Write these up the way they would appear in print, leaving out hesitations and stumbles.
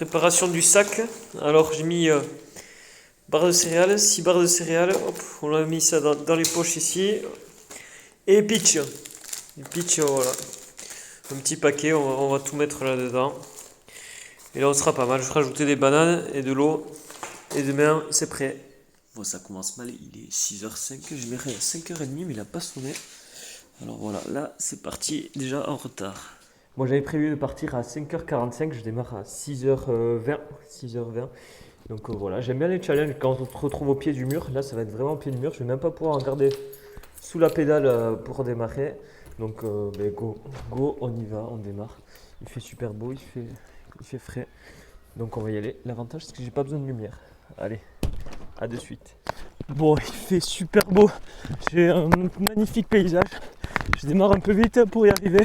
Préparation du sac. Alors j'ai mis barres de céréales, 6 barres de céréales. Hop, on a mis ça dans les poches ici. Et pitch. Le pitch, voilà. Un petit paquet, on va tout mettre là-dedans. Et là on sera pas mal. Je vais rajouter des bananes et de l'eau. Et demain c'est prêt. Bon, ça commence mal, il est 6h05. Je mets à 5h30 mais il n'a pas sonné. Alors voilà, là c'est parti déjà en retard. Moi j'avais prévu de partir à 5h45, je démarre à 6h20. Donc voilà, j'aime bien les challenges quand on se retrouve au pied du mur. Là ça va être vraiment au pied du mur, je vais même pas pouvoir regarder sous la pédale pour démarrer. Donc go, on y va, on démarre. Il fait super beau, il fait frais. Donc on va y aller. L'avantage c'est que j'ai pas besoin de lumière. Allez, à de suite. Bon, il fait super beau, j'ai un magnifique paysage. Je démarre un peu vite pour y arriver.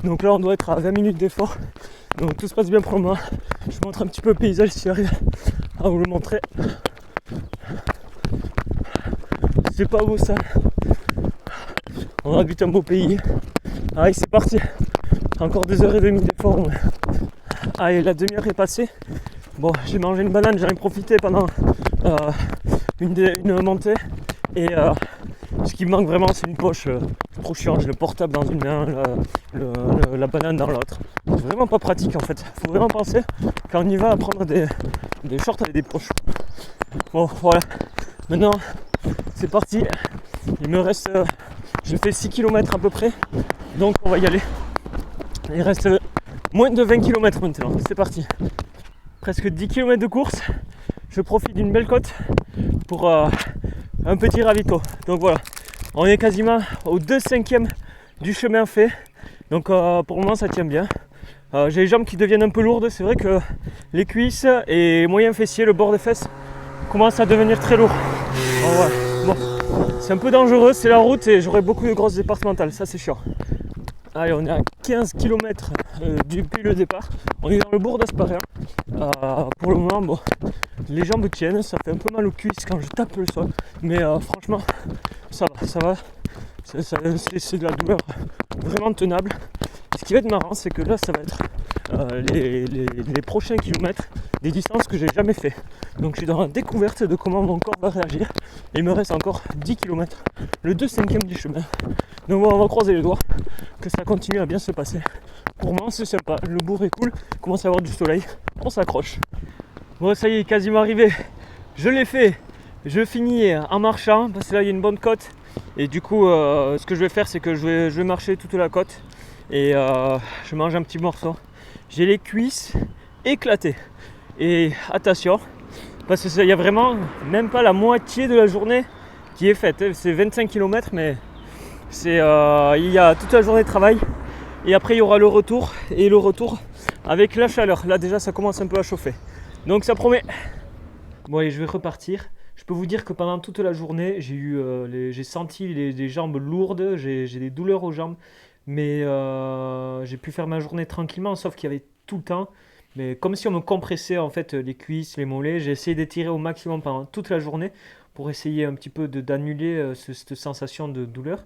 Donc là on doit être à 20 minutes d'effort. Donc tout se passe bien pour moi. Je vous montre un petit peu le paysage si j'arrive à vous le montrer. C'est pas beau ça. On habite un beau pays. Allez, c'est parti. Encore 2h30 d'effort. Allez, la demi-heure est passée. Bon, j'ai mangé une banane, j'en ai profité pendant une montée. Et ce qui me manque vraiment, c'est une poche. Trop chiant, j'ai le portable dans une main, la banane dans l'autre. C'est vraiment pas pratique en fait. Faut vraiment penser quand on y va à prendre des shorts avec des poches. Bon, voilà. Maintenant, c'est parti. Il me reste, je fais 6 km à peu près. Donc on va y aller. Il reste moins de 20 km maintenant. C'est parti. Presque 10 km de course. Je profite d'une belle côte pour un petit ravito. Donc voilà. On est quasiment au 2/5 du chemin fait. Donc pour le moment ça tient bien. J'ai les jambes qui deviennent un peu lourdes. C'est vrai que les cuisses et moyen fessier, le bord des fesses commence à devenir très lourd. Voilà. Bon, c'est un peu dangereux, c'est la route et j'aurai beaucoup de grosses départementales. Ça c'est chiant. Allez, on est à 15 km depuis le départ. On est dans le bourg d'Asparein. Pour le moment, bon, les jambes tiennent, ça fait un peu mal aux cuisses quand je tape le sol. Mais franchement, ça va. C'est de la douleur vraiment tenable. Ce qui va être marrant, c'est que là, ça va être les prochains kilomètres des distances que j'ai jamais fait. Donc je suis dans la découverte de comment mon corps va réagir. Et il me reste encore 10 km, le 2/5 du chemin. Donc bon, on va croiser les doigts, que ça continue à bien se passer. Pour moi, c'est sympa, le bourg est cool, il commence à avoir du soleil, on s'accroche. Bon, ça y est, quasiment arrivé. Je l'ai fait. Je finis en marchant, parce que là, il y a une bonne côte. Et du coup, ce que je vais faire, c'est que je vais marcher toute la côte. Et je mange un petit morceau. J'ai les cuisses éclatées. Et attention, parce qu'il y a vraiment même pas la moitié de la journée qui est faite. C'est 25 km, mais il y a toute la journée de travail. Et après, il y aura le retour. Et le retour avec la chaleur. Là, déjà, ça commence un peu à chauffer. Donc, ça promet. Bon, allez, je vais repartir. Je peux vous dire que pendant toute la journée, j'ai senti les jambes lourdes. J'ai des douleurs aux jambes. Mais j'ai pu faire ma journée tranquillement, sauf qu'il y avait tout le temps. Mais comme si on me compressait en fait les cuisses, les mollets, j'ai essayé d'étirer au maximum pendant toute la journée pour essayer un petit peu d'annuler cette sensation de douleur.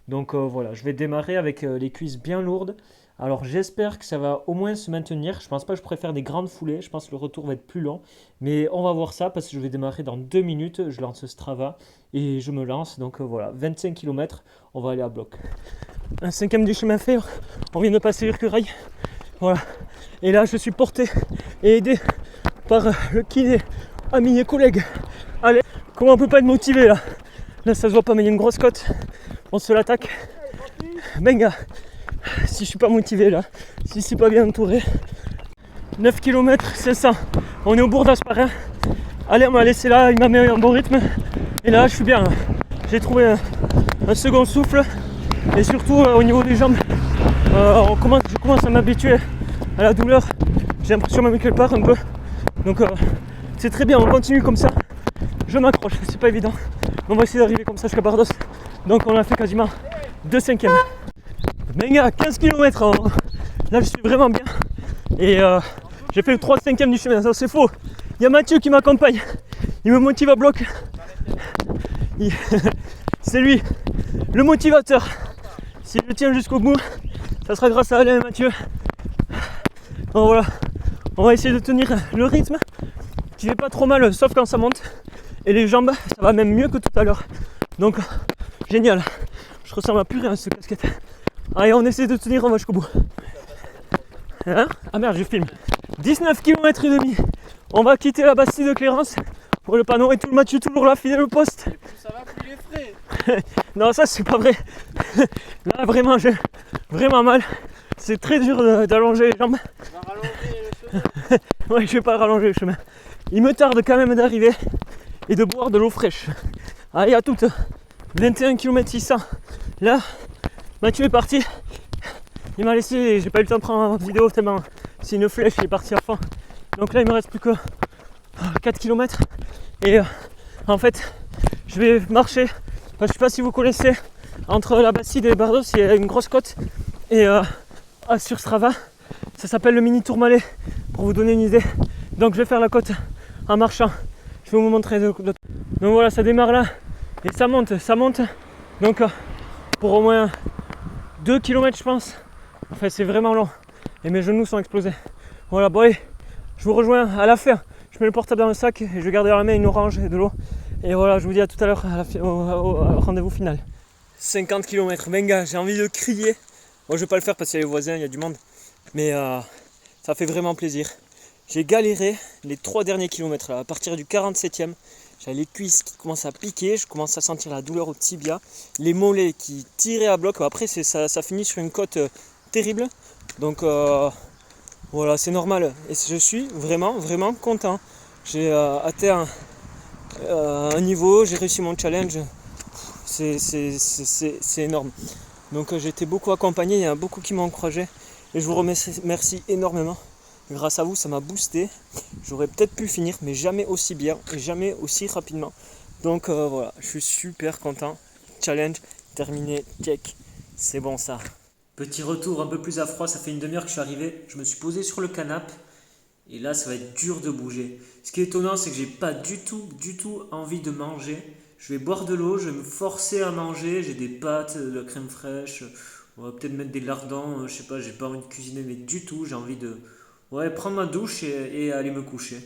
Donc voilà, je vais démarrer avec les cuisses bien lourdes. Alors j'espère que ça va au moins se maintenir. Je pense pas que je pourrais faire des grandes foulées. Je pense que le retour va être plus long. Mais on va voir ça parce que je vais démarrer dans 2 minutes. Je lance Strava et je me lance. Donc voilà, 25 km, on va aller à bloc. Un 5e du chemin fait, on vient de passer l'Urcurail. Voilà. Et là je suis porté et aidé par le kiné, ami et collègue. Allez, comment on peut pas être motivé là? Là ça se voit pas mais il y a une grosse côte. On se l'attaque. Benga. Si je suis pas motivé là, si c'est pas bien entouré. 9 km 500. On est au bourg d'Asparein. Allez, on m'a laissé là, il m'a mis un bon rythme. Et là je suis bien. J'ai trouvé un second souffle. Et surtout au niveau des jambes, je commence à m'habituer à la douleur. J'ai l'impression même qu'elle part un peu. Donc c'est très bien, on continue comme ça. Je m'accroche, c'est pas évident. On va essayer d'arriver comme ça jusqu'à Bardos. Donc on a fait quasiment 2/5. Benga, 15 km. Là je suis vraiment bien. Et j'ai fait le 3/5 du chemin, ça c'est faux. Il y a Mathieu qui m'accompagne. Il me motive à bloc. C'est lui, le motivateur. Si je tiens jusqu'au bout, ça sera grâce à Alain et Mathieu. Bon voilà, On va essayer de tenir le rythme qui fait pas trop mal, sauf quand ça monte. Et les jambes, ça va même mieux que tout à l'heure. Donc, génial. Je ressemble à plus rien ce casquette. Allez, on essaie de tenir, on va jusqu'au bout. Hein? Ah merde, je filme. 19 km et demi. On va quitter la Bastille de Clérance pour le panneau et tout le Mathieu toujours là, fidèle au poste. Et plus ça va, plus il est frais. Non, ça c'est pas vrai. Là vraiment j'ai vraiment mal. C'est très dur d'allonger les jambes. On va rallonger le chemin. Ouais, je vais pas rallonger le chemin. Il me tarde quand même d'arriver et de boire de l'eau fraîche. Allez, à toutes. 21 km 600. Là, Mathieu est parti. Il m'a laissé, j'ai pas eu le temps de prendre en vidéo tellement c'est une flèche, il est parti à fond. Donc là, il me reste plus que 4 km. Et en fait, je vais marcher. Enfin, je sais pas si vous connaissez, entre la Bastide et les Bardos, il y a une grosse côte. Et sur Strava, ça s'appelle le mini Tourmalet, pour vous donner une idée. Donc je vais faire la côte en marchant. Je vais vous montrer. Donc voilà, ça démarre là. Et ça monte, ça monte. Donc pour au moins 2 km je pense. Enfin c'est vraiment long. Et mes genoux sont explosés. Voilà, bon allez, je vous rejoins à la fin. Je mets le portable dans le sac et je vais garder dans la main une orange et de l'eau. Et voilà, je vous dis à tout à l'heure au rendez-vous final. 50 km, venga, j'ai envie de crier. Moi je vais pas le faire parce qu'il y a les voisins, il y a du monde. Mais ça fait vraiment plaisir. J'ai galéré les 3 derniers kilomètres là. À partir du 47e, j'avais les cuisses qui commencent à piquer, je commence à sentir la douleur au tibia, les mollets qui tiraient à bloc. Après ça finit sur une côte terrible. Donc voilà, c'est normal. Et je suis vraiment, vraiment content. J'ai atteint un niveau, j'ai réussi mon challenge. C'est énorme. Donc j'ai été beaucoup accompagné, il y en a beaucoup qui m'ont encouragé. Et je vous remercie énormément. Grâce à vous, ça m'a boosté. J'aurais peut-être pu finir, mais jamais aussi bien et jamais aussi rapidement. Donc voilà, je suis super content. Challenge terminé, check. C'est bon ça. Petit retour un peu plus à froid, ça fait une demi-heure que je suis arrivé. Je me suis posé sur le canapé et là ça va être dur de bouger. Ce qui est étonnant, c'est que j'ai pas du tout envie de manger. Je vais boire de l'eau, je vais me forcer à manger. J'ai des pâtes, de la crème fraîche. On va peut-être mettre des lardons, je sais pas, j'ai pas envie de cuisiner, mais du tout, j'ai envie de prendre ma douche et aller me coucher.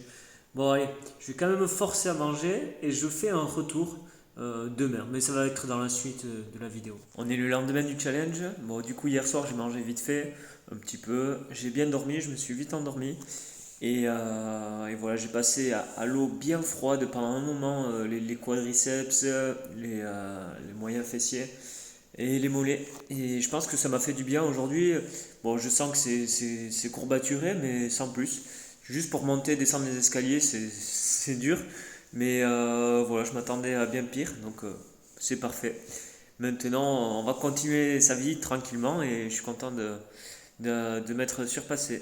Bon allez, je vais quand même me forcer à manger et je fais un retour demain, mais ça va être dans la suite de la vidéo. On est le lendemain du challenge. Bon, du coup hier soir j'ai mangé vite fait, un petit peu. J'ai bien dormi, je me suis vite endormi. Et voilà, j'ai passé à l'eau bien froide pendant un moment, les quadriceps, les moyens fessiers et les mollets. Et je pense que ça m'a fait du bien aujourd'hui. Bon, je sens que c'est courbaturé, mais sans plus. Juste pour monter et descendre les escaliers, c'est dur. Mais voilà, je m'attendais à bien pire, donc c'est parfait. Maintenant, on va continuer sa vie tranquillement et je suis content de m'être surpassé.